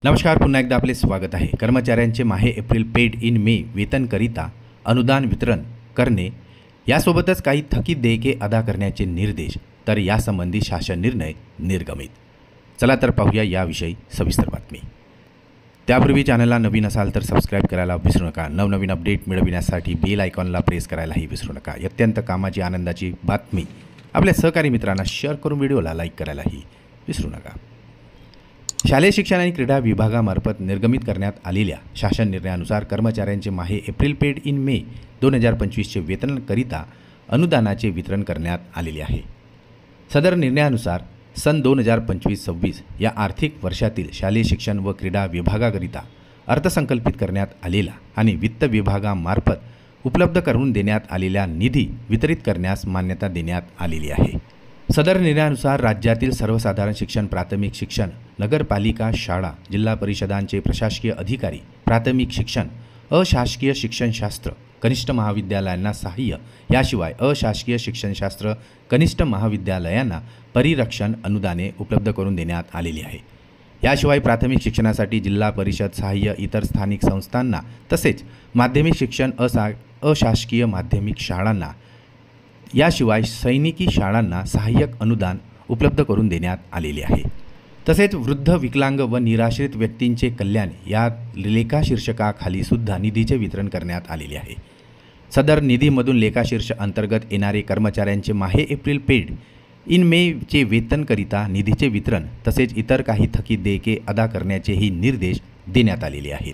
नमस्कार, पुन्हा एकदा आपले स्वागत आहे। कर्मचाऱ्यांचे माहे एप्रिल पेड इन मे वेतनकरिता अनुदान वितरण करणे यासोबतच काही थकीत देयके अदा करण्याचे निर्देश, तर यासंबंधी शासन निर्णय निर्गमित। चला तर पाहूया याविषयी सविस्तर बातमी। त्यापूर्वी चॅनलला नवीन असाल तर सबस्क्राइब करायला विसरू नका। नवनवीन अपडेट मिळविण्यासाठी बेल आयकॉनला प्रेस करायलाही विसरू नका। अत्यंत कामाची आनंदाची बातमी आपल्या सहकारी मित्रांना शेअर करून व्हिडिओला लाईक करायलाही विसरू नका। शालेय शिक्षण आणि क्रीडा विभागामार्फत निर्गमित करण्यात आलेल्या शासन निर्णयानुसार कर्मचाऱ्यांचे माहे एप्रिल पेड इन मे 2025चे वेतनाकरिता अनुदानाचे वितरण करण्यात आलेले आहे। सदर निर्णयानुसार सन 2025-26 या आर्थिक वर्षातील शालेय शिक्षण व क्रीडा विभागाकरिता अर्थसंकल्पित करण्यात आलेला आणि वित्त विभागामार्फत उपलब्ध करून देण्यात आलेला निधी वितरित करण्यास मान्यता देण्यात आलेली आहे। सदर निर्णयानुसार राज्यातील सर्वसाधारण शिक्षण, प्राथमिक शिक्षण, नगरपालिका शाळा, जिल्हा परिषदांचे प्रशासकीय अधिकारी, प्राथमिक शिक्षण, अशासकीय शिक्षणशास्त्र कनिष्ठ महाविद्यालयांना सहाय्य, याशिवाय अशासकीय शिक्षणशास्त्र कनिष्ठ महाविद्यालयांना परिरक्षण अनुदाने उपलब्ध करून देण्यात आलेली आहे। याशिवाय प्राथमिक शिक्षणासाठी जिल्हा परिषद सहाय्य, इतर स्थानिक संस्थांना तसेच माध्यमिक शिक्षण अशासकीय माध्यमिक शाळांना, याशिवाय सैनिकी शाळांना सहाय्यक अनुदान उपलब्ध करून देण्यात आलेले आहे। तसेच वृद्ध, विकलांग व निराश्रित व्यक्तींचे कल्याण या लेखाशीर्षकाखाली सुद्धा निधीचे वितरण करण्यात आलेले आहे। सदर निधीमधून लेखाशीर्ष अंतर्गत येणारे कर्मचाऱ्यांचे माहे एप्रिल पेड इन मेचे वेतनकरिता निधीचे वितरण तसेच इतर काही थकीत देयके अदा करण्याचेही निर्देश देण्यात आलेले आहेत।